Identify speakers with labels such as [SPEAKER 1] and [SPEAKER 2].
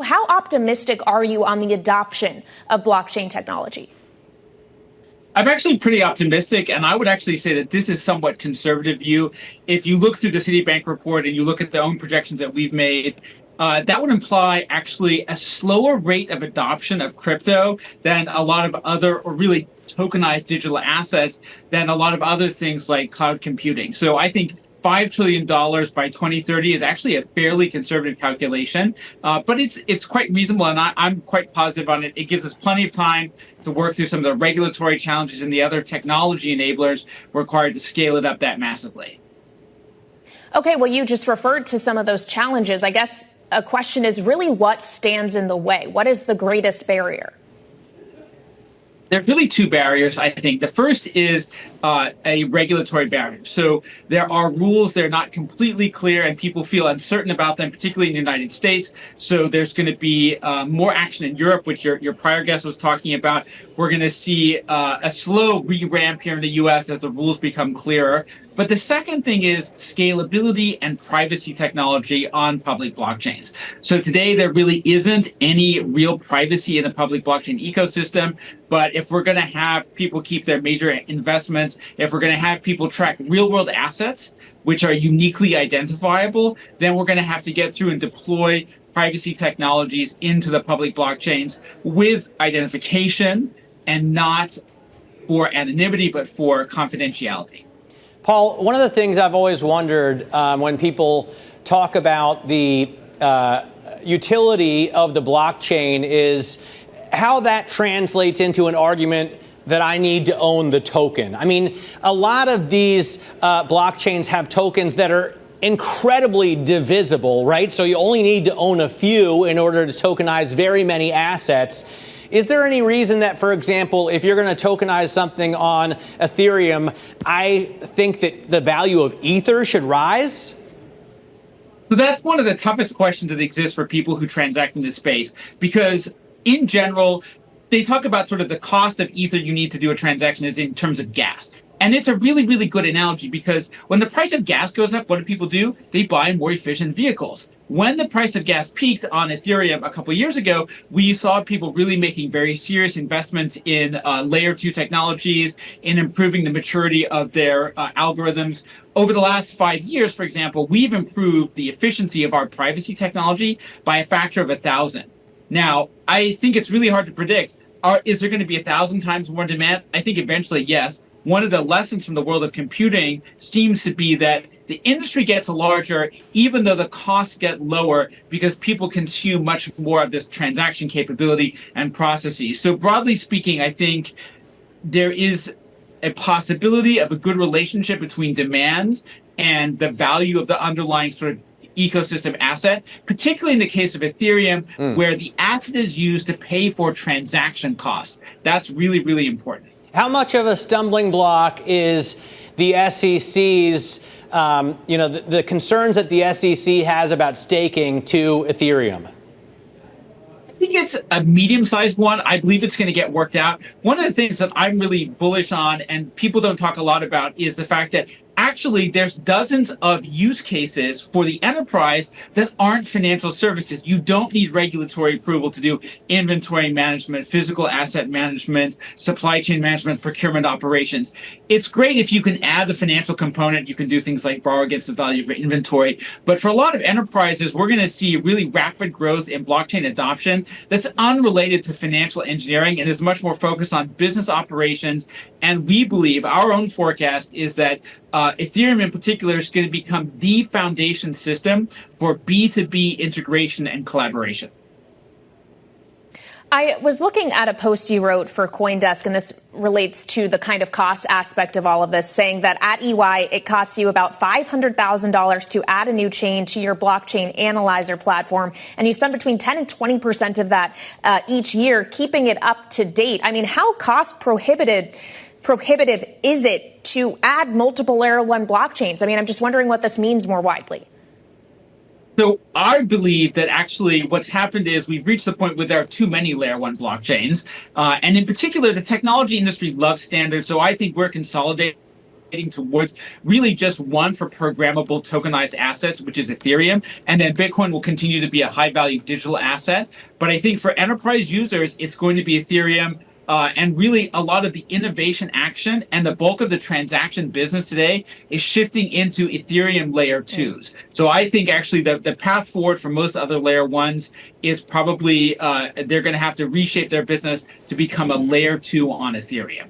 [SPEAKER 1] how optimistic are you on the adoption of blockchain technology?
[SPEAKER 2] I'm actually pretty optimistic, and I would actually say that this is somewhat conservative view. If you look through the Citibank report and you look at the own projections that we've made, that would imply actually a slower rate of adoption of crypto than a lot of other, or really tokenized digital assets, than a lot of other things like cloud computing. So I think $5 trillion by 2030 is actually a fairly conservative calculation, but it's quite reasonable, and I'm quite positive on it. It gives us plenty of time to work through some of the regulatory challenges and the other technology enablers required to scale it up that massively.
[SPEAKER 1] Okay, well, you just referred to some of those challenges. I guess a question is really what stands in the way? What is the greatest barrier?
[SPEAKER 2] There are really two barriers, I think. The first is a regulatory barrier. So there are rules, they're not completely clear, and people feel uncertain about them, particularly in the United States. So there's going to be more action in Europe, which your prior guest was talking about. We're going to see a slow re-ramp here in the US as the rules become clearer. But the second thing is scalability and privacy technology on public blockchains. So today, there really isn't any real privacy in the public blockchain ecosystem. But if we're going to have people keep their major investments, if we're going to have people track real world assets, which are uniquely identifiable, then we're going to have to get through and deploy privacy technologies into the public blockchains with identification, and not for anonymity, but for confidentiality.
[SPEAKER 3] Paul, one of the things I've always wondered when people talk about the utility of the blockchain is how that translates into an argument that I need to own the token. I mean, a lot of these blockchains have tokens that are incredibly divisible, right? So you only need to own a few in order to tokenize very many assets. Is there any reason that, for example, if you're going to tokenize something on Ethereum, I think that the value of Ether should rise?
[SPEAKER 2] So that's one of the toughest questions that exists for people who transact in this space, because in general, they talk about sort of the cost of Ether you need to do a transaction is in terms of gas. And it's a really, really good analogy, because when the price of gas goes up, what do? They buy more efficient vehicles. When the price of gas peaked on Ethereum a couple of years ago, we saw people really making very serious investments in layer 2 technologies, in improving the maturity of their algorithms. Over the last 5 years, for example, we've improved the efficiency of our privacy technology by a factor of 1,000. Now, I think it's really hard to predict. Is there going to be 1,000 times more demand? I think eventually, yes. One of the lessons from the world of computing seems to be that the industry gets larger, even though the costs get lower, because people consume much more of this transaction capability and processes. So broadly speaking, I think there is a possibility of a good relationship between demand and the value of the underlying sort of ecosystem asset, particularly in the case of Ethereum, where the asset is used to pay for transaction costs. That's really, really important.
[SPEAKER 3] How much of a stumbling block is the SEC's, the concerns that the SEC has about staking to Ethereum?
[SPEAKER 2] I think it's a medium-sized one. I believe it's going to get worked out. One of the things that I'm really bullish on, and people don't talk a lot about, is the fact that actually there's dozens of use cases for the enterprise that aren't financial services. You don't need regulatory approval to do inventory management, physical asset management, supply chain management, procurement operations. It's great if you can add the financial component. You can do things like borrow against the value of your inventory. But for a lot of enterprises, we're going to see really rapid growth in blockchain adoption that's unrelated to financial engineering and is much more focused on business operations. And we believe, our own forecast is that Ethereum in particular is going to become the foundation system for B2B integration and collaboration.
[SPEAKER 1] I was looking at a post you wrote for CoinDesk, and this relates to the kind of cost aspect of all of this, saying that at EY, it costs you about $500,000 to add a new chain to your blockchain analyzer platform, and you spend between 10 and 20% of that each year keeping it up to date. I mean, how cost prohibitive is it to add multiple layer 1 blockchains? I mean, I'm just wondering what this means more widely.
[SPEAKER 2] So I believe that actually what's happened is we've reached the point where there are too many layer 1 blockchains. And in particular, the technology industry loves standards. So I think we're consolidating towards really just one for programmable tokenized assets, which is Ethereum. And then Bitcoin will continue to be a high value digital asset. But I think for enterprise users, it's going to be Ethereum. And really, a lot of the innovation action and the bulk of the transaction business today is shifting into Ethereum layer 2s. So I think actually the path forward for most other layer 1s is probably they're going to have to reshape their business to become a layer 2 on Ethereum.